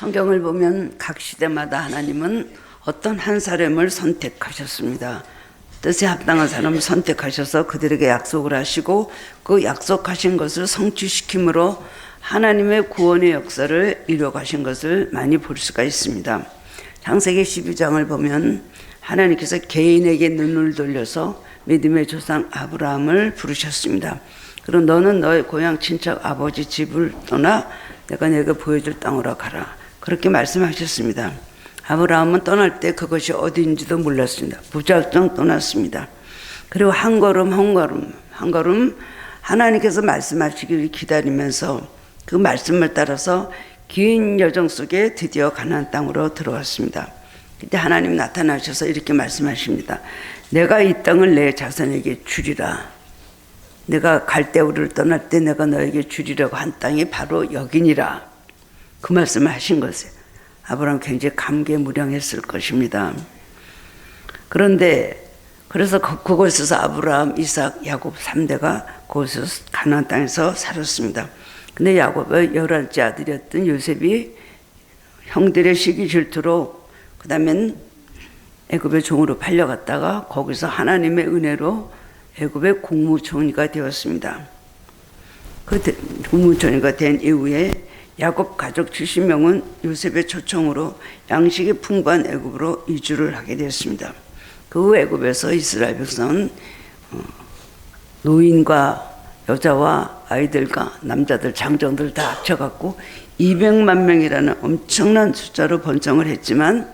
성경을 보면 각 시대마다 하나님은 어떤 한 사람을 선택하셨습니다. 뜻에 합당한 사람을 선택하셔서 그들에게 약속을 하시고 그 약속하신 것을 성취시킴으로 하나님의 구원의 역사를 이뤄가신 것을 많이 볼 수가 있습니다. 창세기 12장을 보면 하나님께서 개인에게 눈을 돌려서 믿음의 조상 아브라함을 부르셨습니다. 그럼 너는 너의 고향 친척 아버지 집을 떠나 내가 네게 보여줄 땅으로 가라. 그렇게 말씀하셨습니다. 아브라함은 떠날 때 그것이 어디인지도 몰랐습니다. 무작정 떠났습니다. 그리고 한 걸음 하나님께서 말씀하시기를 기다리면서 그 말씀을 따라서 긴 여정 속에 드디어 가나안 땅으로 들어왔습니다. 그때 하나님 나타나셔서 이렇게 말씀하십니다. 내가 이 땅을 내 자손에게 주리라. 내가 갈대우를 떠날 때 내가 너에게 주리라고 한 땅이 바로 여기니라. 그 말씀을 하신 것이에요. 아브라함 굉장히 감개무량했을 것입니다. 그런데 그래서 그곳에서 아브라함, 이삭, 야곱 3대가 그곳에서 가나안 땅에서 살았습니다. 근데 야곱의 11째 아들이었던 요셉이 형들의 시기 질투로 그 다음엔 애굽의 종으로 팔려갔다가 거기서 하나님의 은혜로 애굽의 국무총리가 되었습니다. 그 국무총리가 된 이후에 야곱 가족 70명은 요셉의 초청으로 양식이 풍부한 애굽으로 이주를 하게 되었습니다. 그 후 애굽에서 이스라엘 백성은 노인과 여자와 아이들과 남자들, 장정들 다 합쳐갖고 200만 명이라는 엄청난 숫자로 번성을 했지만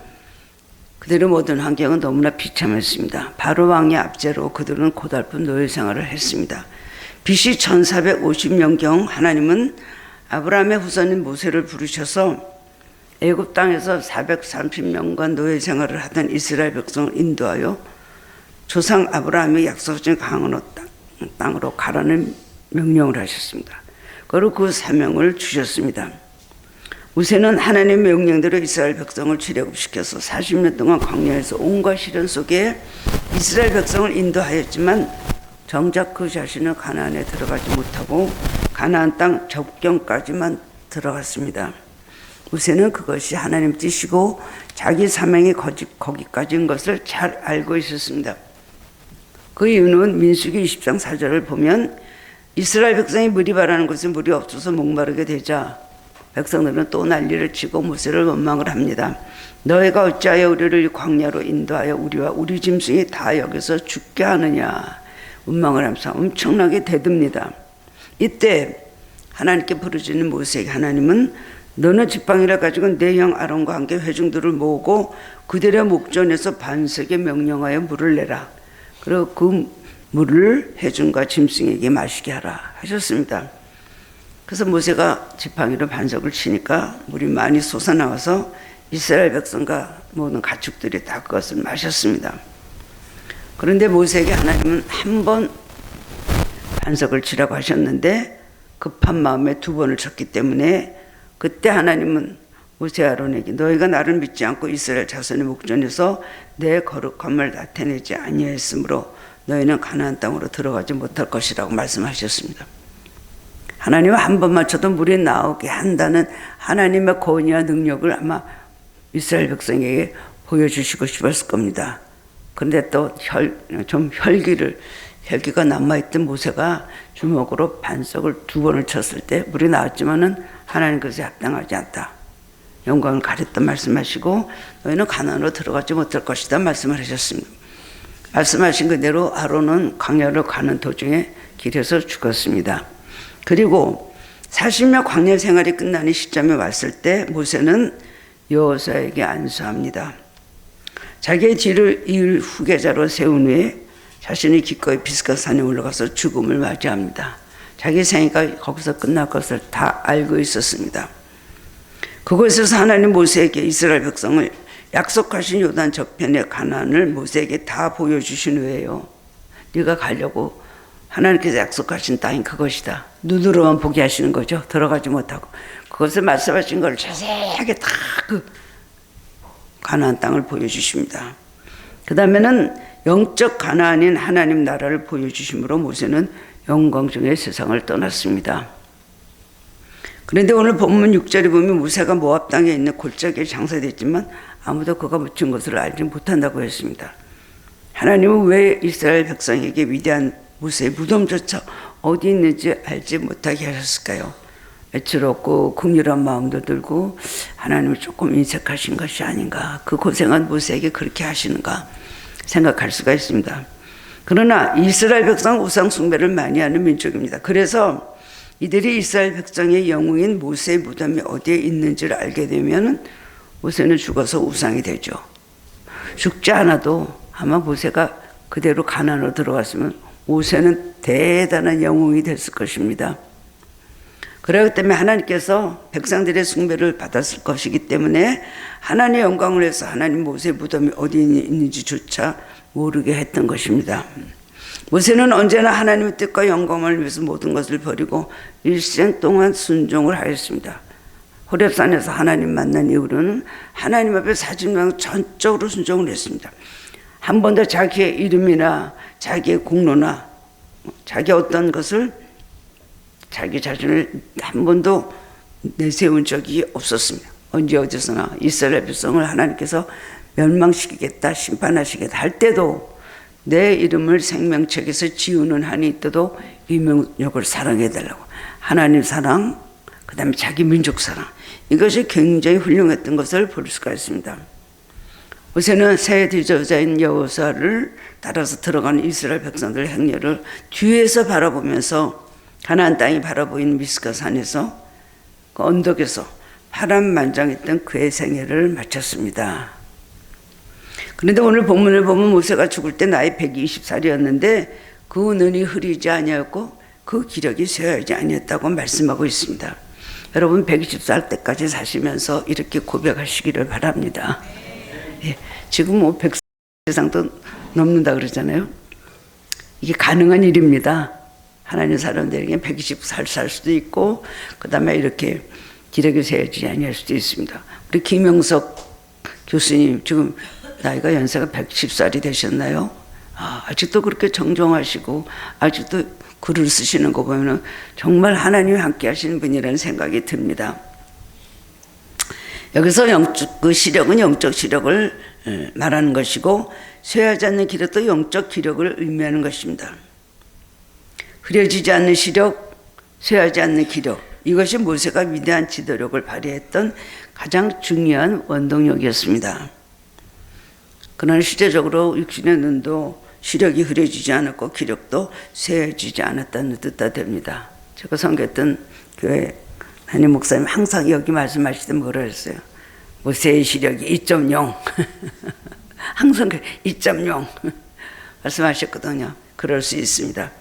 그들의 모든 환경은 너무나 비참했습니다. 바로 왕의 압제로 그들은 고달픈 노예 생활을 했습니다. BC 1450년경 하나님은 아브라함의 후손인 모세를 부르셔서 애굽 땅에서 430년간 노예 생활을 하던 이스라엘 백성을 인도하여 조상 아브라함의 약속진 강한 땅으로 가라는 명령을 하셨습니다. 그리고 그 사명을 주셨습니다. 모세는 하나님의 명령대로 이스라엘 백성을 출애굽시켜서 40년 동안 광야에서 온갖 시련 속에 이스라엘 백성을 인도하였지만 정작 그 자신은 가나안에 들어가지 못하고 가나안 땅 접경까지만 들어갔습니다. 모세는 그것이 하나님 뜻이고 자기 사명이 거기까지인 것을 잘 알고 있었습니다. 그 이유는 민수기 20장 4절을 보면 이스라엘 백성이 물이 바라는 곳에 물이 없어서 목마르게 되자 백성들은 또 난리를 치고 모세를 원망을 합니다. 너희가 어찌하여 우리를 이 광야로 인도하여 우리와 우리 짐승이 다 여기서 죽게 하느냐. 원망을 하면서 엄청나게 대듭니다. 이때 하나님께 부르짖는 모세에게 하나님은 너는 지팡이를 가지고 내 형 아론과 함께 회중들을 모으고 그들의 목전에서 반석에 명령하여 물을 내라. 그리고 그 물을 회중과 짐승에게 마시게 하라 하셨습니다. 그래서 모세가 지팡이로 반석을 치니까 물이 많이 솟아나와서 이스라엘 백성과 모든 가축들이 다 그것을 마셨습니다. 그런데 모세에게 하나님은 한 번 반석을 치라고 하셨는데 급한 마음에 2번을 쳤기 때문에 그때 하나님은 모세 아론에게 너희가 나를 믿지 않고 이스라엘 자손의 목전에서 내 거룩함을 나타내지 아니하였으므로 너희는 가나안 땅으로 들어가지 못할 것이라고 말씀하셨습니다. 하나님은 한 번만 쳐도 물이 나오게 한다는 하나님의 권위와 능력을 아마 이스라엘 백성에게 보여주시고 싶었을 겁니다. 그런데 또 혈기가 남아있던 모세가 주먹으로 반석을 2번을 쳤을 때 물이 나왔지만은 하나님 것에 합당하지 않다. 영광을 가렸다 말씀하시고 너희는 가나안으로 들어가지 못할 것이다 말씀을 하셨습니다. 말씀하신 그대로 아론은 광야로 가는 도중에 길에서 죽었습니다. 그리고 40년 광야 생활이 끝나는 시점에 왔을 때 모세는 여호수아에게 안수합니다. 자기의 뒤를 이을 후계자로 세운 후에 자신이 기꺼이 비스가 산에 올라가서 죽음을 맞이합니다. 자기 생애가 거기서 끝날 것을 다 알고 있었습니다. 그곳에서 하나님 모세에게 이스라엘 백성을 약속하신 요단 저편의 가나안을 모세에게 다 보여주신 후에요. 네가 가려고 하나님께서 약속하신 땅이 그것이다. 눈으로만 보게 하시는 거죠. 들어가지 못하고. 그것을 말씀하신 걸 자세하게 다 그 가나안 땅을 보여주십니다. 그 다음에는 영적 가나안인 하나님 나라를 보여주심으로 모세는 영광 중에 세상을 떠났습니다. 그런데 오늘 본문 6절에 보면 모세가 모압 땅에 있는 골짜기에 장사됐지만 아무도 그가 묻힌 것을 알지 못한다고 했습니다. 하나님은 왜 이스라엘 백성에게 위대한 모세의 무덤조차 어디 있는지 알지 못하게 하셨을까요? 애처롭고 긍휼한 마음도 들고 하나님을 조금 인색하신 것이 아닌가, 그 고생한 모세에게 그렇게 하시는가 생각할 수가 있습니다. 그러나 이스라엘 백성은 우상 숭배를 많이 하는 민족입니다. 그래서 이들이 이스라엘 백성의 영웅인 모세의 무덤이 어디에 있는지를 알게 되면 모세는 죽어서 우상이 되죠. 죽지 않아도 아마 모세가 그대로 가나안으로 들어갔으면 모세는 대단한 영웅이 됐을 것입니다. 그렇기 때문에 하나님께서 백성들의 숭배를 받았을 것이기 때문에 하나님의 영광을 위해서 하나님 모세의 무덤이 어디 있는지조차 모르게 했던 것입니다. 모세는 언제나 하나님의 뜻과 영광을 위해서 모든 것을 버리고 일생 동안 순종을 하였습니다. 호렙산에서 하나님 만난 이후로는 하나님 앞에 40년 전적으로 순종을 했습니다. 한 번도 자기의 이름이나 자기의 공로나 자기 어떤 것을 자기 자신을 한 번도 내세운 적이 없었습니다. 언제 어디서나 이스라엘 백성을 하나님께서 멸망시키겠다, 심판하시겠다 할 때도 내 이름을 생명책에서 지우는 한이 있어도 이 민족을 사랑해달라고, 하나님 사랑, 그 다음에 자기 민족 사랑, 이것이 굉장히 훌륭했던 것을 볼 수가 있습니다. 모세는 새 지도자인 여호수아를 따라서 들어가는 이스라엘 백성들의 행렬을 뒤에서 바라보면서 가나안 땅이 바라보이는 미스가 산에서 그 언덕에서 파란만장했던 그의 생애를 마쳤습니다. 그런데 오늘 본문을 보면 모세가 죽을 때 나이 120살이었는데 그 눈이 흐리지 아니었고 그 기력이 쇠하지 아니었다고 말씀하고 있습니다. 여러분 120살 때까지 사시면서 이렇게 고백하시기를 바랍니다. 예, 지금 뭐 100세 이상도 넘는다 그러잖아요. 이게 가능한 일입니다. 하나님 사람들에게 120살 살 수도 있고 그 다음에 이렇게 기력이 쇠하지 아니할 수도 있습니다. 우리 김영석 교수님 지금 나이가 연세가 110살이 되셨나요? 아직도 그렇게 정정하시고 아직도 글을 쓰시는 거 보면 정말 하나님이 함께 하시는 분이라는 생각이 듭니다. 여기서 그 시력은 영적 시력을 말하는 것이고 쇠하지 않는 기력도 영적 기력을 의미하는 것입니다. 흐려지지 않는 시력, 쇠하지 않는 기력, 이것이 모세가 위대한 지도력을 발휘했던 가장 중요한 원동력이었습니다. 그러나 실제적으로 육신의 눈도 시력이 흐려지지 않았고 기력도 쇠해지지 않았다는 뜻이 됩니다. 제가 섬겼던 교회 담임 목사님 항상 여기 말씀하실 때 뭐라 했어요? 모세의 시력이 2.0 항상 2.0 말씀하셨거든요. 그럴 수 있습니다.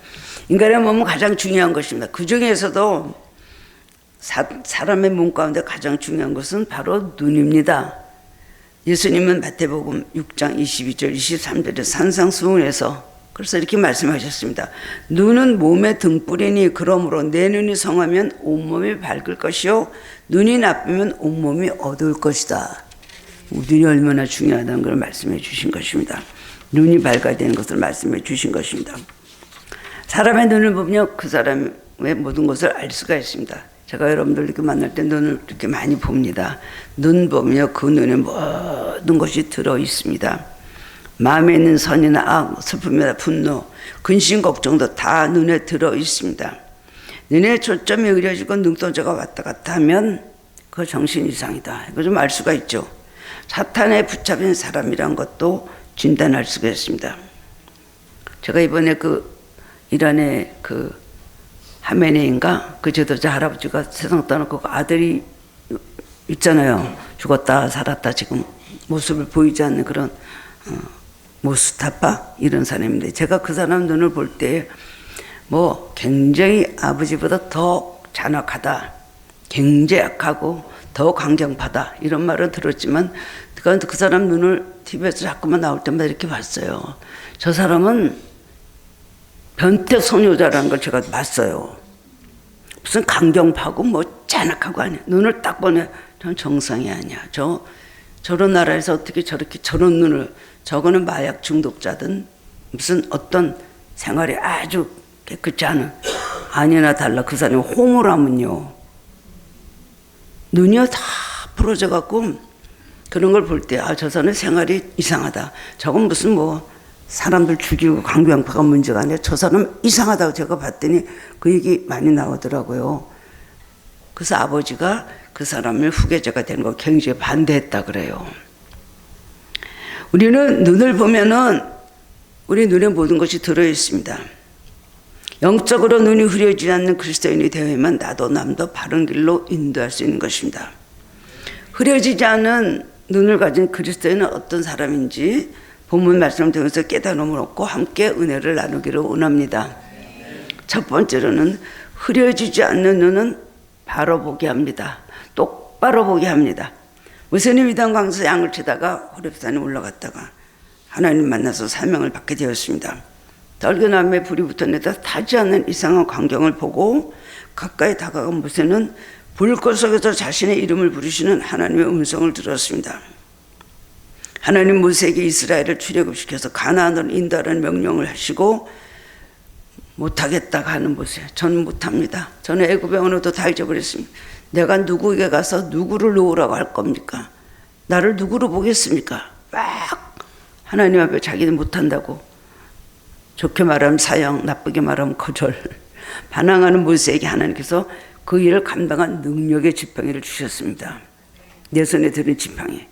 인간의 몸은 가장 중요한 것입니다. 그 중에서도 사람의 몸 가운데 가장 중요한 것은 바로 눈입니다. 예수님은 마태복음 6장 22절 23절에 산상수훈에서 그래서 이렇게 말씀하셨습니다. 눈은 몸의 등불이니 그러므로 내 눈이 성하면 온몸이 밝을 것이요 눈이 나쁘면 온몸이 어두울 것이다. 눈이 얼마나 중요하다는 걸 말씀해 주신 것입니다. 눈이 밝아야 되는 것을 말씀해 주신 것입니다. 사람의 눈을 보면 그 사람의 모든 것을 알 수가 있습니다. 제가 여러분들 이렇게 만날 때 눈을 이렇게 많이 봅니다. 눈 보면 그 눈에 모든 것이 들어 있습니다. 마음에 있는 선이나 악, 슬픔이나 분노, 근심, 걱정도 다 눈에 들어 있습니다. 눈에 초점이 의려지고 눈동자가 왔다 갔다 하면 그 정신 이상이다. 이거 좀 알 수가 있죠. 사탄에 붙잡힌 사람이란 것도 진단할 수가 있습니다. 제가 이번에 이란의 하메네인가 그 지도자 할아버지가 세상 떠나고 그 아들이 있잖아요. 죽었다 살았다 지금 모습을 보이지 않는 그런 모스타파 이런 사람인데 제가 그 사람 눈을 볼 때 뭐 굉장히 아버지보다 더 잔악하다, 굉장히 약하고 더 강경파다 이런 말을 들었지만 그 사람 눈을 TV에서 자꾸만 나올 때마다 이렇게 봤어요. 저 사람은 변태 소녀자라는 걸 제가 봤어요. 무슨 강경파고 뭐 잔악하고 아니야. 눈을 딱 보네. 전 정상이 아니야. 저런 나라에서 어떻게 저렇게 저런 눈을, 저거는 마약 중독자든 무슨 어떤 생활이 아주 깨끗지 않은, 아니나 달라 그 사람이 호모라면요. 눈이요 다 부러져 갖고 그런 걸 볼 때 저 사람의 생활이 이상하다. 저건 무슨 뭐 사람들 죽이고 강경파가 문제가 아니라 저 사람 이상하다고 제가 봤더니 그 얘기 많이 나오더라고요. 그래서 아버지가 그 사람을 후계자가 되는 거 굉장히 반대했다 그래요. 우리는 눈을 보면은 우리 눈에 모든 것이 들어있습니다. 영적으로 눈이 흐려지지 않는 그리스도인이 되어야만 나도 남도 바른 길로 인도할 수 있는 것입니다. 흐려지지 않은 눈을 가진 그리스도인은 어떤 사람인지 본문 말씀을 통해서 깨달음을 얻고 함께 은혜를 나누기를 원합니다. 첫 번째로는 흐려지지 않는 눈은 바로 보게 합니다. 똑바로 보게 합니다. 모세는 이단 강에서 양을 치다가 호렙산에 올라갔다가 하나님 만나서 사명을 받게 되었습니다. 떨겨나무에 불이 붙어내다 타지 않는 이상한 광경을 보고 가까이 다가간 모세는 불꽃 속에서 자신의 이름을 부르시는 하나님의 음성을 들었습니다. 하나님 모세에게 이스라엘을 출애굽시켜서 가나안으로 인도하라는 명령을 하시고 못하겠다고 하는 모세. 저는 못합니다. 저는 애굽의 언어도 다 잊어버렸습니다. 내가 누구에게 가서 누구를 놓으라고 할 겁니까? 나를 누구로 보겠습니까? 막 하나님 앞에 자기는 못한다고. 좋게 말하면 사형, 나쁘게 말하면 거절. 반항하는 모세에게 하나님께서 그 일을 감당한 능력의 지팡이를 주셨습니다. 내 손에 들은 지팡이.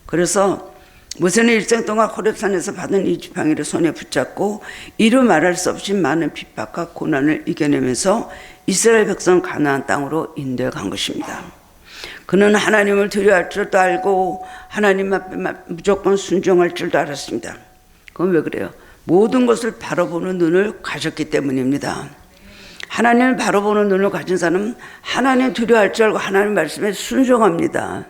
그래서 모세는 일생 동안 호렙산에서 받은 이 지팡이를 손에 붙잡고 이루 말할 수 없이 많은 핍박과 고난을 이겨내면서 이스라엘 백성 가나안 땅으로 인도해 간 것입니다. 그는 하나님을 두려워할 줄도 알고 하나님 앞에 무조건 순종할 줄도 알았습니다. 그건 왜 그래요? 모든 것을 바라보는 눈을 가졌기 때문입니다. 하나님을 바라보는 눈을 가진 사람은 하나님 두려워할 줄 알고 하나님 말씀에 순종합니다.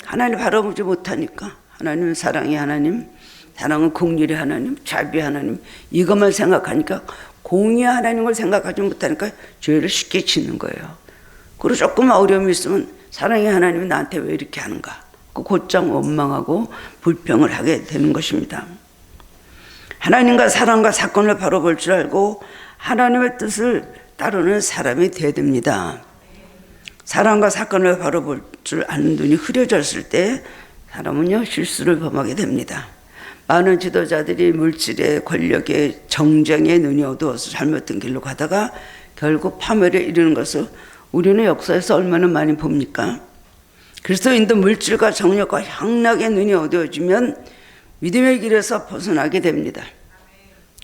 하나님 바라보지 못하니까 하나님은 사랑의 하나님, 사랑은 공률의 하나님, 자비의 하나님 이것만 생각하니까 공의의 하나님을 생각하지 못하니까 죄를 쉽게 짓는 거예요. 그리고 조금만 어려움이 있으면 사랑의 하나님이 나한테 왜 이렇게 하는가 그 곧장 원망하고 불평을 하게 되는 것입니다. 하나님과 사랑과 사건을 바로 볼 줄 알고 하나님의 뜻을 따르는 사람이 되어야 됩니다. 사랑과 사건을 바로 볼 줄 아는 눈이 흐려졌을 때 사람은요 실수를 범하게 됩니다. 많은 지도자들이 물질의 권력의 정쟁에 눈이 어두워서 잘못된 길로 가다가 결국 파멸에 이르는 것을 우리는 역사에서 얼마나 많이 봅니까? 그리스도인도 물질과 정력과 향락의 눈이 어두워지면 믿음의 길에서 벗어나게 됩니다.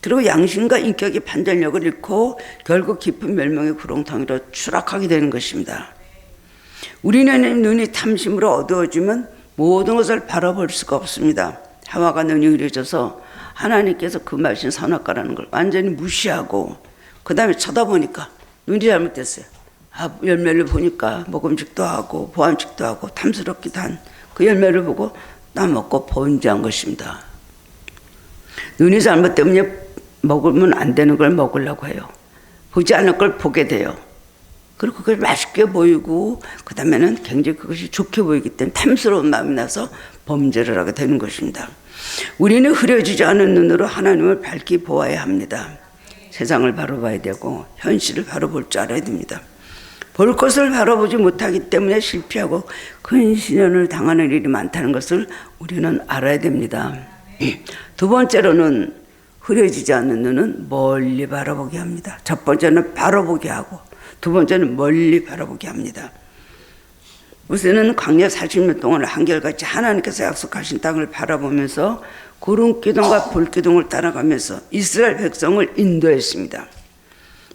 그리고 양심과 인격의 판단력을 잃고 결국 깊은 멸망의 구렁텅이로 추락하게 되는 것입니다. 우리는 눈이 탐심으로 어두워지면 모든 것을 바라볼 수가 없습니다. 하와가 눈이 흐려져서 하나님께서 그 말씀 선악과라는 걸 완전히 무시하고 그 다음에 쳐다보니까 눈이 잘못됐어요. 열매를 보니까 먹음직도 하고 보암직도 하고 탐스럽기도 한 그 열매를 보고 따먹고 번제한 것입니다. 눈이 잘못되면 먹으면 안 되는 걸 먹으려고 해요. 보지 않을 걸 보게 돼요. 그리고 그걸 맛있게 보이고 그 다음에는 굉장히 그것이 좋게 보이기 때문에 탐스러운 마음이 나서 범죄를 하게 되는 것입니다. 우리는 흐려지지 않은 눈으로 하나님을 밝히 보아야 합니다. 세상을 바로 봐야 되고 현실을 바로 볼 줄 알아야 됩니다. 볼 것을 바로 보지 못하기 때문에 실패하고 큰 시련을 당하는 일이 많다는 것을 우리는 알아야 됩니다. 두 번째로는 흐려지지 않는 눈은 멀리 바라보게 합니다. 첫 번째는 바라보게 하고 두 번째는 멀리 바라보게 합니다. 모세는 광야 40년 동안 한결같이 하나님께서 약속하신 땅을 바라보면서 구름기둥과 불기둥을 따라가면서 이스라엘 백성을 인도했습니다.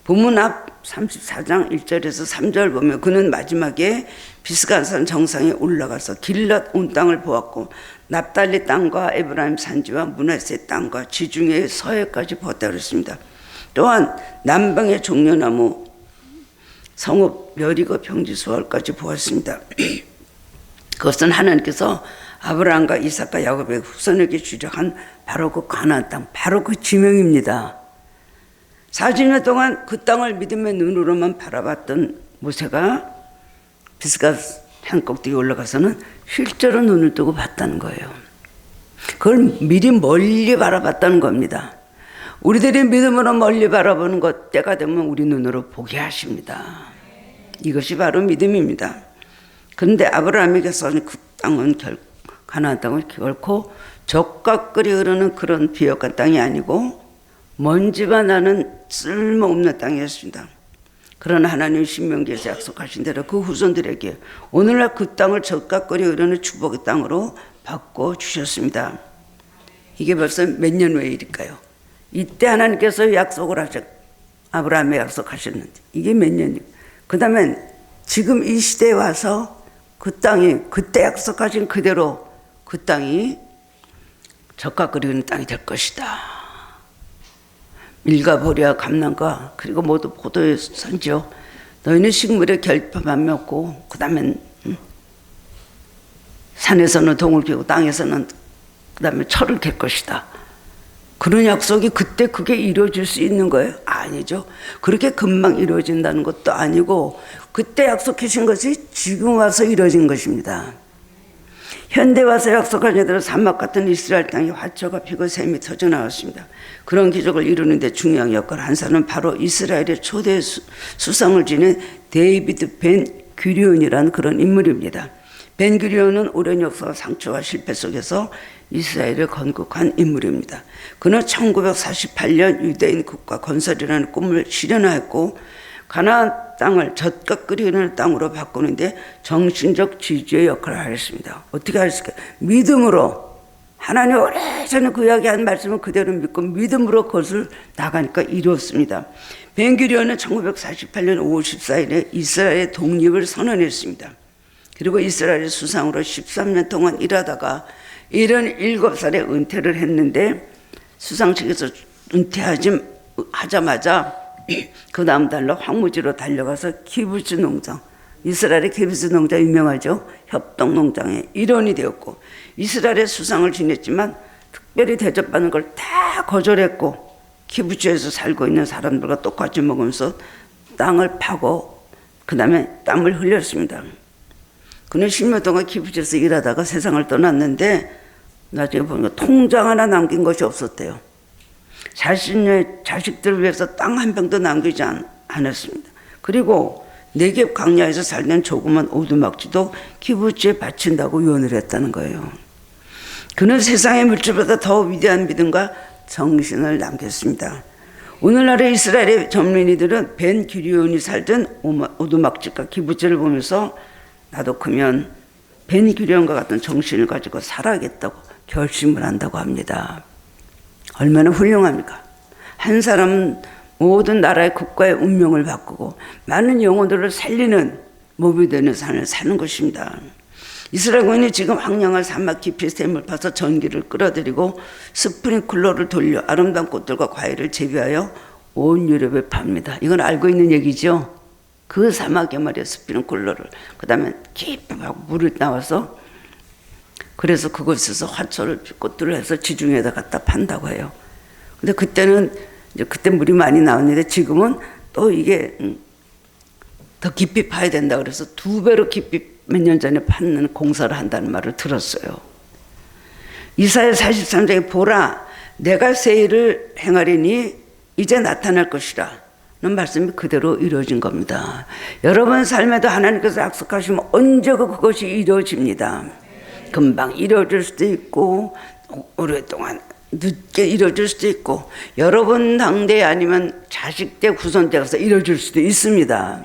본문 앞 34장 1절에서 3절 보면 그는 마지막에 비스가산 정상에 올라가서 길랏 온 땅을 보았고 납달리 땅과 에브라임 산지와 므낫세 땅과 지중해 서해까지 보았다 그랬습니다. 또한 남방의 종려나무 성읍 여리고 평지 수월까지 보았습니다. 그것은 하나님께서 아브라함과 이삭과 야곱의 후손에게 주력한 바로 그 가나안 땅, 바로 그 지명입니다. 40년 동안 그 땅을 믿음의 눈으로만 바라봤던 모세가 비스가 산 꼭대기에 올라가서는 실제로 눈을 뜨고 봤다는 거예요. 그걸 미리 멀리 바라봤다는 겁니다. 우리들이 믿음으로 멀리 바라보는 것 때가 되면 우리 눈으로 보게 하십니다. 이것이 바로 믿음입니다. 그런데 아브라함에게서는 그 땅은 가나안 땅은 결코 젖과 꿀이 흐르는 그런 비옥한 땅이 아니고 먼지가 나는 쓸모없는 땅이었습니다. 그러나 하나님 신명기에서 약속하신 대로 그 후손들에게 오늘날 그 땅을 젖과 꿀이 흐르는 축복의 땅으로 바꿔주셨습니다. 이게 벌써 몇 년 후의 일일까요? 이때 하나님께서 약속을 아브라함에 약속하셨는데 이게 몇 년이에요. 그 다음에 지금 이 시대에 와서 그 땅이 그때 약속하신 그대로 그 땅이 젖과 꿀이 흐르는 땅이 될 것이다. 밀과 보리와 감람과 그리고 모두 포도의 산지요. 너희는 식물의 결핍함이 없고 그 다음에 산에서는 동을 피우고 땅에서는 그 다음에 철을 캘 것이다. 그런 약속이 그때 그게 이루어질 수 있는 거예요? 아니죠. 그렇게 금방 이루어진다는 것도 아니고 그때 약속하신 것이 지금 와서 이루어진 것입니다. 현대 와서 약속하신 대로 사막 같은 이스라엘 땅에 화초가 피고 샘이 터져 나왔습니다. 그런 기적을 이루는 데 중요한 역할을 한 사람은 바로 이스라엘의 초대 수상을 지닌 데이비드 벤 구리온이라는 그런 인물입니다. 벤 구리온은 오랜 역사와 상처와 실패 속에서 이스라엘을 건국한 인물입니다. 그는 1948년 유대인 국가 건설이라는 꿈을 실현하였고 가나안 땅을 젖과 꿀이 흐르는 땅으로 바꾸는데 정신적 지주의 역할을 하였습니다. 어떻게 하였을까요? 믿음으로 하나님 오래전에 그 이야기한 말씀을 그대로 믿고 믿음으로 그것을 나가니까 이루었습니다. 벤구리온은 1948년 5월 14일에 이스라엘의 독립을 선언했습니다. 그리고 이스라엘의 수상으로 13년 동안 일하다가 77살에 은퇴를 했는데 수상식에서 은퇴하자마자 그 다음 달로 황무지로 달려가서 키부츠 농장, 이스라엘의 키부츠 농장 유명하죠. 협동 농장의 일원이 되었고 이스라엘의 수상을 지냈지만 특별히 대접받는 걸 다 거절했고 키부츠에서 살고 있는 사람들과 똑같이 먹으면서 땅을 파고 그 다음에 땀을 흘렸습니다. 그는 10년 동안 키부츠에서 일하다가 세상을 떠났는데 나중에 보니까 통장 하나 남긴 것이 없었대요. 자신의 자식들을 위해서 땅 한 평도 남기지 않았습니다. 그리고 네겝 광야에서 살던 조그만 오두막지도 키부츠에 바친다고 유언을 했다는 거예요. 그는 세상의 물질보다 더 위대한 믿음과 정신을 남겼습니다. 오늘날의 이스라엘의 젊은이들은 벤 구리온이 살던 오두막집과 키부츠를 보면서 나도 크면 벤 구리온과 같은 정신을 가지고 살아야겠다고 결심을 한다고 합니다. 얼마나 훌륭합니까? 한 사람은 모든 나라의 국가의 운명을 바꾸고 많은 영혼들을 살리는 몸이 되는 삶을 사는 것입니다. 이스라엘 군이 지금 황량한 사막 깊이 샘을 파서 전기를 끌어들이고 스프링클러를 돌려 아름다운 꽃들과 과일을 재배하여 온 유럽에 팝니다. 이건 알고 있는 얘기죠. 그 사막에 말이야 스프링클러를 그 다음에 깊이 물을 나와서 그래서 그곳에서 화초를 꽃들을 해서 지중해에다 갖다 판다고 해요. 근데 그때는 이제 그때 물이 많이 나왔는데 지금은 또 이게 더 깊이 파야 된다 그래서 2배로 깊이 몇 년 전에 파는 공사를 한다는 말을 들었어요. 이사야 43장에 보라 내가 새 일을 행하리니 이제 나타날 것이라 는 말씀이 그대로 이루어진 겁니다. 여러분 삶에도 하나님께서 약속하시면 언제고 그것이 이루어집니다. 금방 이루어질 수도 있고 오랫동안 늦게 이루어질 수도 있고 여러분 당대 아니면 자식 때 후손 때 가서 이루어질 수도 있습니다.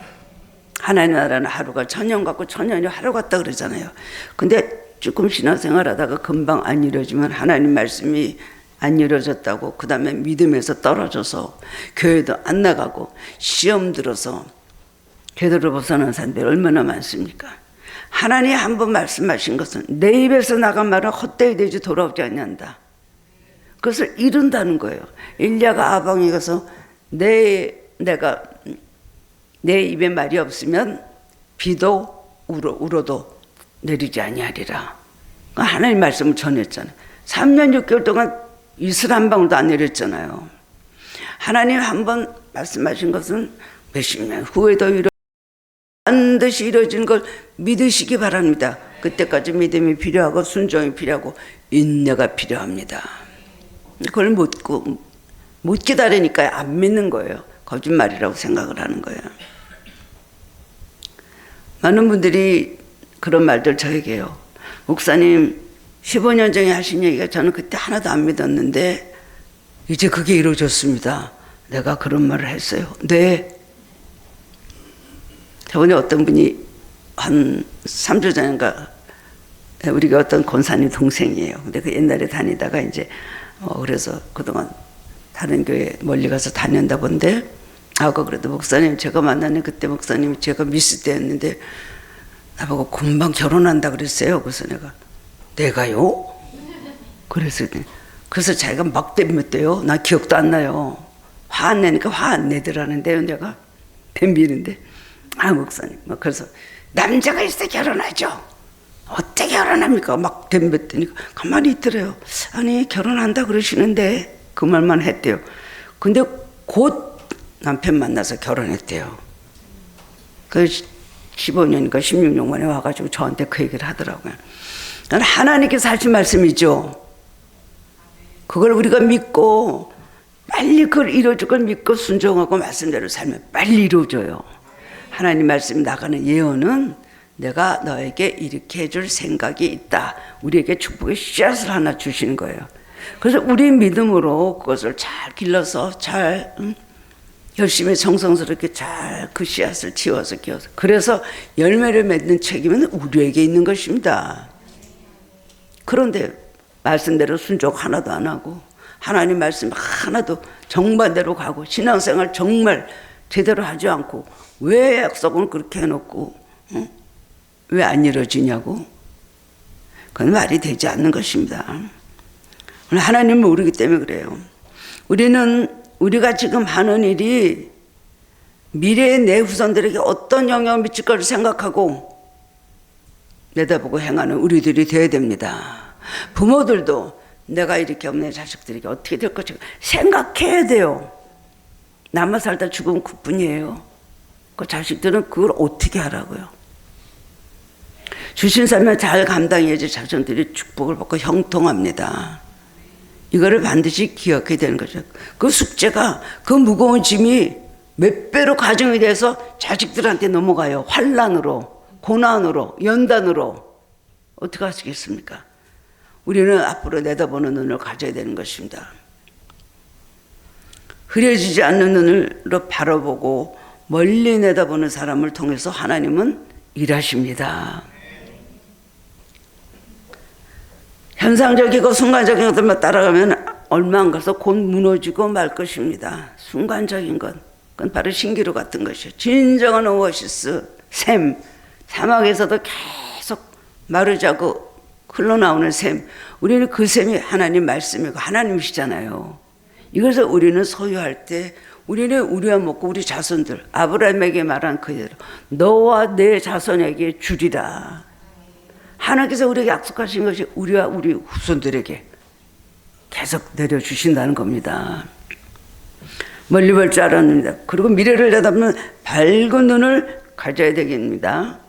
하나님 나라는 하루가 천년 같고 천년이 하루 같다 그러잖아요. 근데 조금 신앙생활 하다가 금방 안 이루어지면 하나님 말씀이 안 이루어졌다고 그 다음에 믿음에서 떨어져서 교회도 안 나가고 시험 들어서 제대로 벗어난 사람들이 얼마나 많습니까? 하나님이 한 번 말씀하신 것은 내 입에서 나간 말은 헛되이 되지 돌아오지 않는다. 그것을 이룬다는 거예요. 일리야가 아방에 가서 내가 내 입에 말이 없으면 비도 울어도 내리지 아니하리라. 하나님 말씀을 전했잖아요. 3년 6개월 동안 이슬 한 방울도 안 내렸잖아요. 하나님 한 번 말씀하신 것은 몇십 년 후에도 반드시 이루어지는 걸 믿으시기 바랍니다. 그때까지 믿음이 필요하고 순종이 필요하고 인내가 필요합니다. 그걸 못 기다리니까 안 믿는 거예요. 거짓말이라고 생각을 하는 거예요. 많은 분들이 그런 말들 저에게 해요. 목사님 15년 전에 하신 얘기가 저는 그때 하나도 안 믿었는데 이제 그게 이루어졌습니다. 내가 그런 말을 했어요. 네. 저번에 어떤 분이 한 3주 전인가 우리가 어떤 권사님 동생이에요. 근데 그 옛날에 다니다가 이제 그래서 그동안 다른 교회 멀리 가서 다닌다 본데 그래도 목사님 제가 만나는 그때 목사님이 제가 미스 때였는데 나보고 금방 결혼한다 그랬어요. 그래서 내가요? 그래서 자기가 막 덤볐대요. 나 기억도 안 나요. 화 안 내니까 화 안 내더라는데요. 내가 덤비는데 목사님 그래서 남자가 있어 결혼하죠. 어떻게 결혼합니까? 막 덤볐더니 가만히 있더래요. 아니 결혼한다 그러시는데 그 말만 했대요. 근데 곧 남편 만나서 결혼했대요. 그 15년인가 16년 만에 와가지고 저한테 그 얘기를 하더라고요. 나는 하나님께서 하신 말씀이죠. 그걸 우리가 믿고 빨리 그걸 이루어질 걸 믿고 순종하고 말씀대로 살면 빨리 이루어져요. 하나님 말씀이 나가는 예언은 내가 너에게 이렇게 해줄 생각이 있다. 우리에게 축복의 씨앗을 하나 주시는 거예요. 그래서 우리 믿음으로 그것을 잘 길러서 잘 열심히 정성스럽게 잘 그 씨앗을 지어서 키워서 그래서 열매를 맺는 책임은 우리에게 있는 것입니다. 그런데 말씀대로 순종 하나도 안 하고 하나님 말씀 하나도 정반대로 가고 신앙생활 정말 제대로 하지 않고 왜 약속은 그렇게 해놓고 왜 안 이루어지냐고? 그건 말이 되지 않는 것입니다. 하나님을 모르기 때문에 그래요. 우리가 지금 하는 일이 미래의 내 후손들에게 어떤 영향을 미칠 것을 생각하고 내다보고 행하는 우리들이 되어야 됩니다. 부모들도 내가 이렇게 하면 내 자식들에게 어떻게 될 것인가 생각해야 돼요. 남아 살다 죽으면 그뿐이에요. 그 자식들은 그걸 어떻게 하라고요? 주신 삶을 잘 감당해야지 자손들이 축복을 받고 형통합니다. 이거를 반드시 기억해야 되는 거죠. 그 숙제가 그 무거운 짐이 몇 배로 가정이 돼서 자식들한테 넘어가요. 환난으로, 고난으로, 연단으로. 어떻게 하시겠습니까? 우리는 앞으로 내다보는 눈을 가져야 되는 것입니다. 흐려지지 않는 눈으로 바라보고 멀리 내다보는 사람을 통해서 하나님은 일하십니다. 현상적이고 순간적인 것들만 따라가면 얼마 안 가서 곧 무너지고 말 것입니다. 순간적인 것, 그건 바로 신기루 같은 것이에요. 진정한 오아시스, 샘, 사막에서도 계속 마르지 않고 흘러나오는 샘. 우리는 그 샘이 하나님 말씀이고 하나님이시잖아요. 이것을 우리는 소유할 때 우리는 우리와 먹고 우리 자손들, 아브라함에게 말한 그대로 너와 내 자손에게 주리라. 하나님께서 우리에게 약속하신 것이 우리와 우리 후손들에게 계속 내려주신다는 겁니다. 멀리 볼 줄 알았습니다. 그리고 미래를 내다보면 밝은 눈을 가져야 되겠습니다.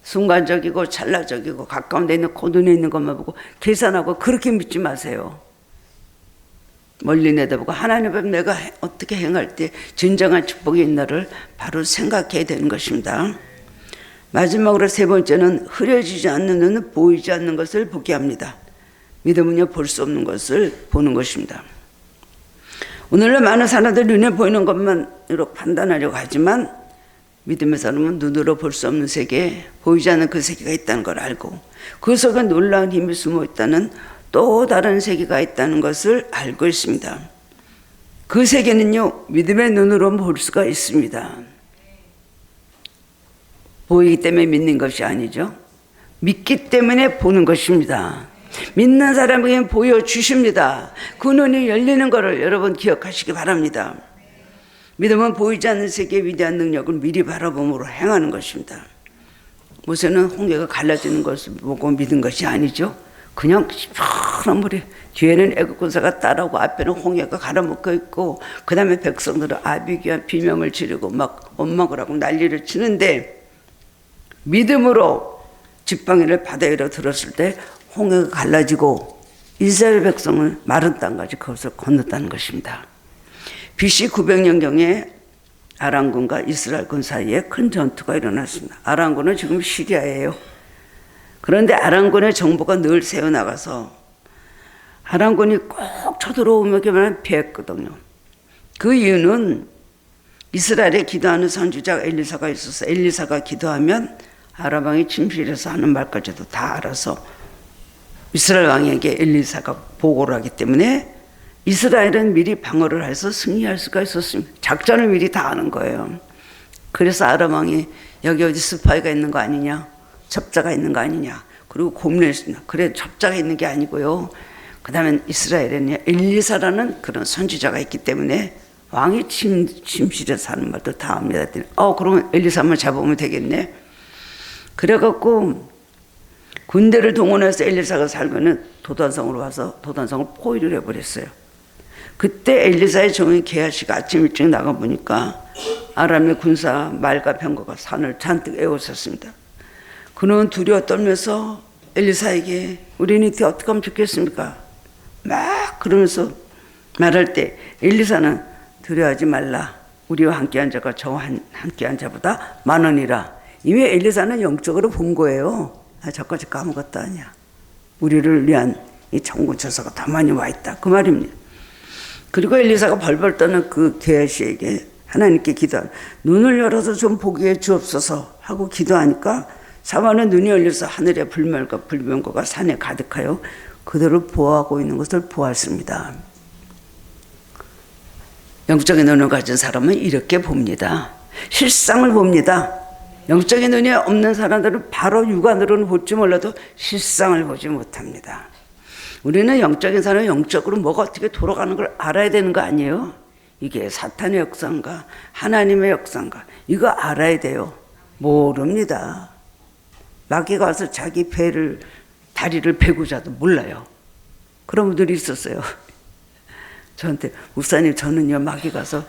순간적이고 찰나적이고 가까운 데 있는 그 눈에 있는 것만 보고 계산하고 그렇게 믿지 마세요. 멀리 내다보고 하나님 앞에 내가 어떻게 행할 때 진정한 축복이 있나를 바로 생각해야 되는 것입니다. 마지막으로 세 번째는 흐려지지 않는 눈은 보이지 않는 것을 보게 합니다. 믿음은요 볼 수 없는 것을 보는 것입니다. 오늘날 많은 사람들이 눈에 보이는 것만 이렇게 판단하려고 하지만 믿음의 사람은 눈으로 볼 수 없는 세계, 보이지 않는 그 세계가 있다는 걸 알고 그 속에 놀라운 힘이 숨어 있다는 또 다른 세계가 있다는 것을 알고 있습니다. 그 세계는요 믿음의 눈으로 볼 수가 있습니다. 보이기 때문에 믿는 것이 아니죠. 믿기 때문에 보는 것입니다. 믿는 사람에게 보여주십니다. 그 눈이 열리는 것을 여러분 기억하시기 바랍니다. 믿음은 보이지 않는 세계의 위대한 능력을 미리 바라봄으로 행하는 것입니다. 모세는 홍해가 갈라지는 것을 보고 믿은 것이 아니죠. 그냥 시원한 물이 뒤에는 애국 군사가 따라오고 앞에는 홍해가 갈아먹고 있고 그 다음에 백성들은 아비규환 비명을 지르고 막 원망을 하고 난리를 치는데 믿음으로 지팡이를 바다 위로 들었을 때 홍해가 갈라지고 이스라엘 백성은 마른 땅까지 그것을 건넜다는 것입니다. BC 900년경에 아람군과 이스라엘군 사이에 큰 전투가 일어났습니다. 아람군은 지금 시리아예요. 그런데 아람군의 정보가 늘 새어나가서 아람군이 꼭 쳐들어오면 피했거든요. 그 이유는 이스라엘에 기도하는 선지자 엘리사가 있어서 엘리사가 기도하면 아람 왕이 침실에서 하는 말까지도 다 알아서 이스라엘 왕에게 엘리사가 보고를 하기 때문에 이스라엘은 미리 방어를 해서 승리할 수가 있었습니다. 작전을 미리 다 아는 거예요. 그래서 아람 왕이 여기 어디 스파이가 있는 거 아니냐, 첩자가 있는 거 아니냐, 그리고 고민했습니다. 그래, 첩자가 있는 게 아니고요, 그 다음에 이스라엘에는 엘리사라는 그런 선지자가 있기 때문에 왕이 침실에서 하는 말도 다 합니다. 그러면 엘리사만 잡으면 되겠네. 그래갖고 군대를 동원해서 엘리사가 살면은 도단성으로 와서 도단성을 포위를 해버렸어요. 그때 엘리사의 종인 게하시가 아침 일찍 나가보니까 아람의 군사 말과 병거가 산을 잔뜩 에워쌌습니다. 그는 두려워 떨면서 엘리사에게 우리는 이때 어떻게 하면 좋겠습니까? 막 그러면서 말할 때 엘리사는 두려워하지 말라. 우리와 함께한 자가 저와 함께한 자보다 많으니라. 이미 엘리사는 영적으로 본 거예요. 저까지 아무것도 아니야. 우리를 위한 이 천군 천사가 더 많이 와 있다. 그 말입니다. 그리고 엘리사가 벌벌 떠는 그 게하시에게 하나님께 기도하는 눈을 열어서 좀 보게 주옵소서 하고 기도하니까 사만의 눈이 열려서 하늘의 불멸과 불병거가 산에 가득하여 그들을 보호하고 있는 것을 보았습니다. 영적인 눈을 가진 사람은 이렇게 봅니다. 실상을 봅니다. 영적인 눈이 없는 사람들은 바로 육안으로는 볼지 몰라도 실상을 보지 못합니다. 우리는 영적인 사람은 영적으로 뭐가 어떻게 돌아가는 걸 알아야 되는 거 아니에요? 이게 사탄의 역사인가 하나님의 역사인가 이거 알아야 돼요. 모릅니다. 마귀가 와서 자기 다리를 베고 자도 몰라요. 그런 분들이 있었어요. 저한테 목사님 저는요 마귀가 와서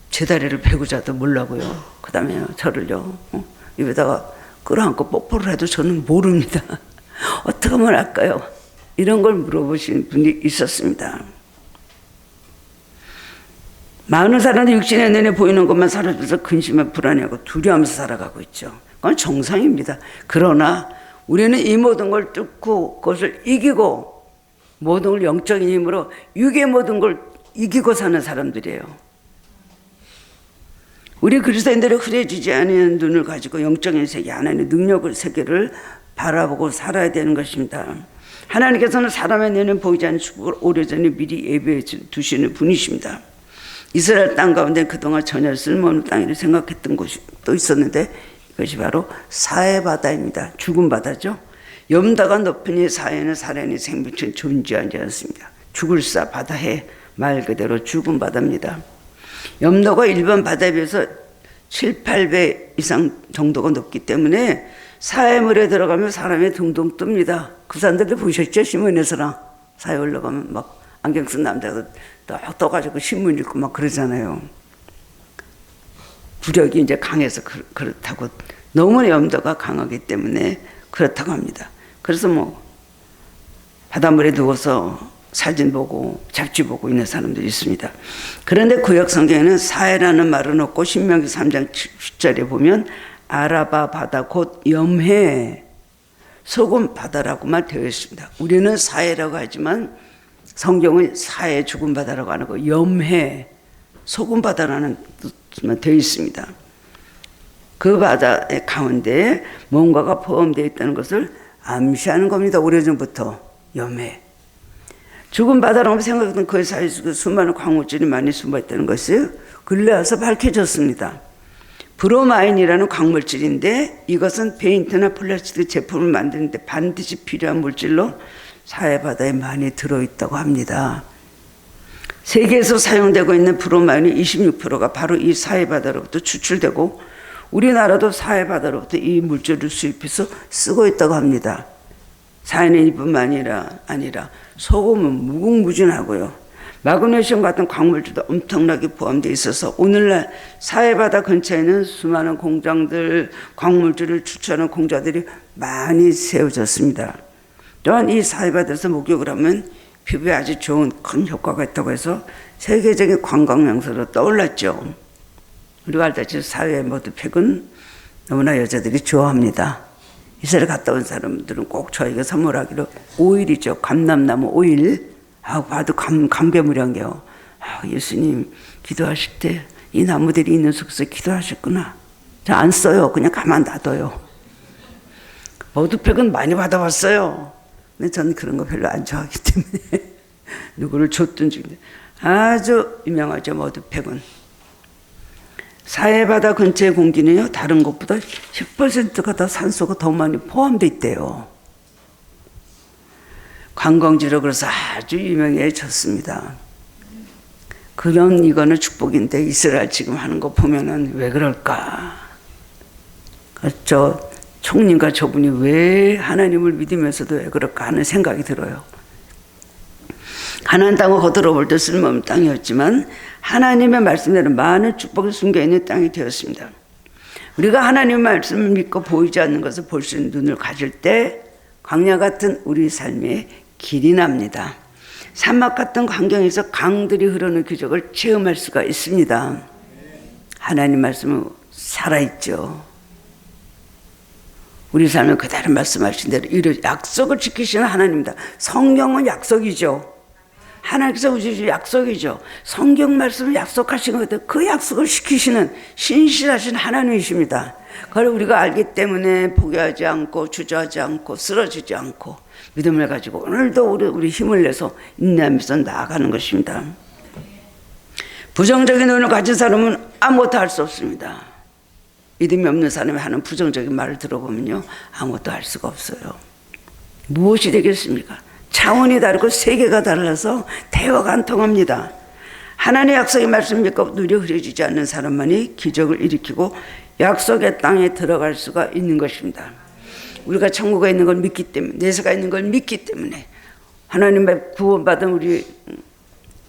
제 다리를 베고 자도 몰라고요. 그 다음에 저를요 입에다가 끌어안고 뽀뽀를 해도 저는 모릅니다. 어떻게 하면 알까요? 이런 걸 물어보신 분이 있었습니다. 많은 사람들이 육신의 눈에 보이는 것만 살아줘서 근심에 불안해하고 두려워하면서 살아가고 있죠. 그건 정상입니다. 그러나 우리는 이 모든 걸 뚫고 그것을 이기고 모든 걸 영적인 힘으로 육의 모든 걸 이기고 사는 사람들이에요. 우리 그리스도인들이 흐려지지 않은 눈을 가지고 영적인 세계 하나님의 능력을 세계를 바라보고 살아야 되는 것입니다. 하나님께서는 사람의 눈에 보이지 않는 축복을 오래전에 미리 예비해 두시는 분이십니다. 이스라엘 땅 가운데 그동안 전혀 쓸모없는 땅이라 생각했던 곳이 또 있었는데 이것이 바로 사해바다입니다. 죽은 바다죠. 염도가 높으니 사해는 살아있는 생명체는 존재하지 않습니다. 죽을사 바다해 말 그대로 죽은 바다입니다. 염도가 일반 바다에 비해서 7, 8배 이상 정도가 높기 때문에 사해물에 들어가면 사람이 둥둥 뜹니다. 그 사람들도 보셨죠? 신문에서랑 사해 올라가면 막 안경 쓴 남자도 떡 떠가지고 신문 읽고 막 그러잖아요. 부력이 이제 강해서 그렇다고 너무 염도가 강하기 때문에 그렇다고 합니다. 그래서 뭐 바닷물에 누워서 사진 보고 잡지 보고 있는 사람들이 있습니다. 그런데 구약 성경에는 사해라는 말은 없고 신명기 3장 10절에 보면 아라바 바다 곧 염해 소금 바다라고만 되어 있습니다. 우리는 사해라고 하지만 성경은 사해 죽은 바다라고 안 하고 염해 소금 바다라는 뜻만 되어 있습니다. 그 바다의 가운데 뭔가가 포함되어 있다는 것을 암시하는 겁니다. 오래전부터 염해 죽은 바다라고 생각했던 그 사이에 수많은 광물질이 많이 숨어있다는 것이 근래 와서 밝혀졌습니다. 브로마인이라는 광물질인데 이것은 페인트나 플라스틱 제품을 만드는데 반드시 필요한 물질로 사해바다에 많이 들어있다고 합니다. 세계에서 사용되고 있는 브로마인의 26%가 바로 이 사해바다로부터 추출되고 우리나라도 사해바다로부터 이 물질을 수입해서 쓰고 있다고 합니다. 사해는 이뿐만 아니라 소금은 무궁무진하고요. 마그네슘 같은 광물질도 엄청나게 포함되어 있어서 오늘날 사해바다 근처에는 수많은 공장들, 광물질을 추출하는 공장들이 많이 세워졌습니다. 또한 이 사해바다에서 목욕을 하면 피부에 아주 좋은 큰 효과가 있다고 해서 세계적인 관광 명소로 떠올랐죠. 우리가 알다시피 사해 모두팩은 너무나 여자들이 좋아합니다. 이스라엘 갔다 온 사람들은 꼭 저에게 선물하기로 오일이죠. 감람나무 오일. 봐도 감개무량한 게요. 예수님 기도하실 때 이 나무들이 있는 속에서 기도하셨구나. 저 안 써요. 그냥 가만 놔둬요. 머드팩은 많이 받아봤어요. 근데 저는 그런 거 별로 안 좋아하기 때문에 누구를 줬든 중에 아주 유명하죠. 머드팩은. 사해바다 근처의 공기는요, 다른 곳보다 10%가 더 산소가 더 많이 포함되어 있대요. 관광지로 그래서 아주 유명해졌습니다. 그런 이거는 축복인데 이스라엘 지금 하는 거 보면은 왜 그럴까? 저 총리가 저분이 왜 하나님을 믿으면서도 왜 그럴까 하는 생각이 들어요. 가나안 땅을 거들어볼 때 쓸모없는 땅이었지만 하나님의 말씀대로 많은 축복이 숨겨있는 땅이 되었습니다. 우리가 하나님의 말씀을 믿고 보이지 않는 것을 볼 수 있는 눈을 가질 때 광야 같은 우리 삶에 길이 납니다. 사막 같은 환경에서 강들이 흐르는 기적을 체험할 수가 있습니다. 하나님 말씀은 살아있죠. 우리 삶은 그대로 말씀하신 대로 약속을 지키시는 하나님입니다. 성경은 약속이죠. 하나님께서 주신 약속이죠. 성경 말씀을 약속하신 것 같아요. 그 약속을 지키시는 신실하신 하나님이십니다. 그걸 우리가 알기 때문에 포기하지 않고 주저하지 않고 쓰러지지 않고 믿음을 가지고 오늘도 우리 힘을 내서 인내하면서 나아가는 것입니다. 부정적인 눈을 가진 사람은 아무것도 할 수 없습니다. 믿음이 없는 사람이 하는 부정적인 말을 들어보면요, 아무것도 할 수가 없어요. 무엇이 되겠습니까? 차원이 다르고 세계가 달라서 대화가 안 통합니다. 하나님의 약속의 말씀 믿고 눈이 흐려지지 않는 사람만이 기적을 일으키고 약속의 땅에 들어갈 수가 있는 것입니다. 우리가 천국에 있는 걸 믿기 때문에, 내세가 있는 걸 믿기 때문에 하나님의 구원받은 우리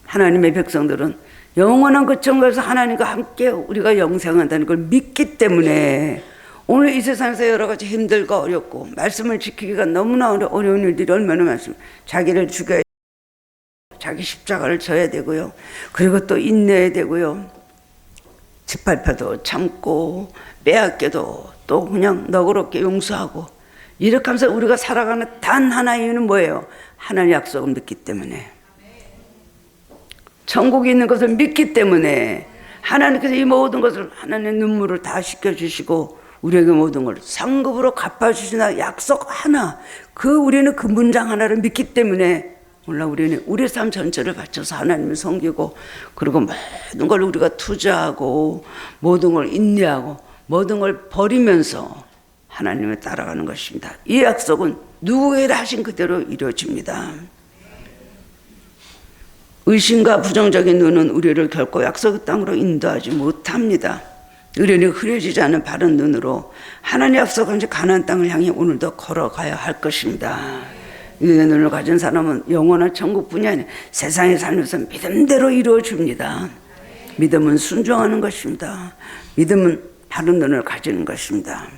하나님의 백성들은 영원한 그 천국에서 하나님과 함께 우리가 영생한다는 걸 믿기 때문에 오늘 이 세상에서 여러 가지 힘들고 어렵고 말씀을 지키기가 너무나 어려운 일들이 얼마나 많습니다. 자기를 죽여야 되고 자기 십자가를 져야 되고요. 그리고 또 인내해야 되고요. 짓밟혀도 참고 빼앗겨도 또 그냥 너그럽게 용서하고 이렇게 하면서 우리가 살아가는 단 하나의 이유는 뭐예요? 하나님의 약속을 믿기 때문에, 천국에 있는 것을 믿기 때문에 하나님께서 이 모든 것을 하나님의 눈물을 다 씻겨주시고 우리에게 모든 걸 상급으로 갚아주시나 약속 하나, 우리는 그 문장 하나를 믿기 때문에 몰라 우리는 우리 삶 전체를 바쳐서 하나님을 섬기고 그리고 모든 걸 우리가 투자하고 모든 걸 인내하고 모든 걸 버리면서 하나님을 따라가는 것입니다. 이 약속은 누구에게 하신 그대로 이루어집니다. 의심과 부정적인 눈은 우리를 결코 약속의 땅으로 인도하지 못합니다. 의뢰는 흐려지지 않은 바른 눈으로 하나님 약속한 가나안 땅을 향해 오늘도 걸어가야 할 것입니다. 이 눈을 가진 사람은 영원한 천국뿐이 아니라 세상의 삶에서 믿음대로 이루어집니다. 믿음은 순종하는 것입니다. 믿음은 바른 눈을 가지는 것입니다.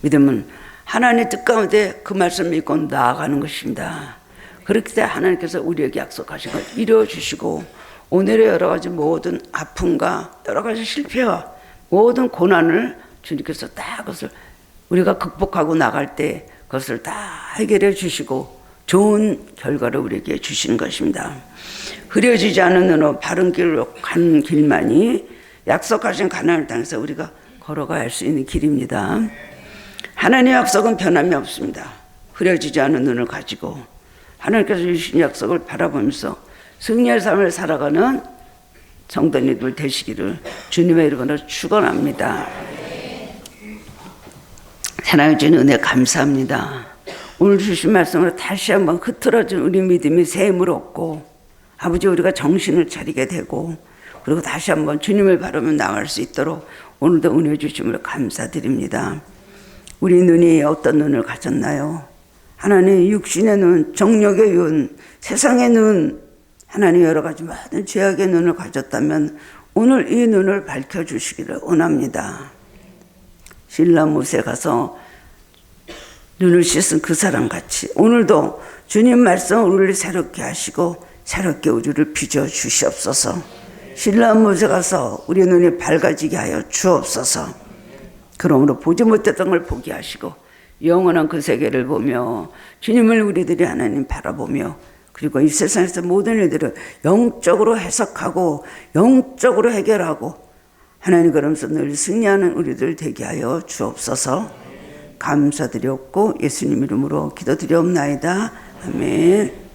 믿음은 하나님의 뜻 가운데 그 말씀을 믿고 나아가는 것입니다. 그렇기 때문에 하나님께서 우리에게 약속하신 걸 이루어주시고 오늘의 여러 가지 모든 아픔과 여러 가지 실패와 모든 고난을 주님께서 다 그것을 우리가 극복하고 나갈 때 그것을 다 해결해 주시고 좋은 결과를 우리에게 주시는 것입니다. 흐려지지 않은 눈으로 바른 길로 간 길만이 약속하신 가나안 땅에서 우리가 걸어가야 할 수 있는 길입니다. 하나님의 약속은 변함이 없습니다. 흐려지지 않은 눈을 가지고 하나님께서 주신 약속을 바라보면서 승리의 삶을 살아가는 성도님들 되시기를 주님의 이름으로 축원합니다. 사랑해 주신 은혜 감사합니다. 오늘 주신 말씀으로 다시 한번 흐트러진 우리 믿음이 새 힘을 얻고 아버지 우리가 정신을 차리게 되고 그리고 다시 한번 주님을 바라보며 나갈 수 있도록 오늘도 은혜 주심을 감사드립니다. 우리 눈이 어떤 눈을 가졌나요? 하나님 육신의 눈, 정욕의 눈, 세상의 눈, 하나님 여러 가지 많은 죄악의 눈을 가졌다면 오늘 이 눈을 밝혀주시기를 원합니다. 실라못에 가서 눈을 씻은 그 사람같이 오늘도 주님 말씀을 우리를 새롭게 하시고 새롭게 우리를 빚어주시옵소서. 실라못에 가서 우리 눈이 밝아지게 하여 주옵소서. 그러므로 보지 못했던 걸 보게 하시고 영원한 그 세계를 보며 주님을 우리들이 하나님 바라보며 그리고 이 세상에서 모든 일들을 영적으로 해석하고 영적으로 해결하고 하나님 그러면서 늘 승리하는 우리들 되게 하여 주옵소서. 감사드렸고 예수님 이름으로 기도드리옵나이다. 아멘.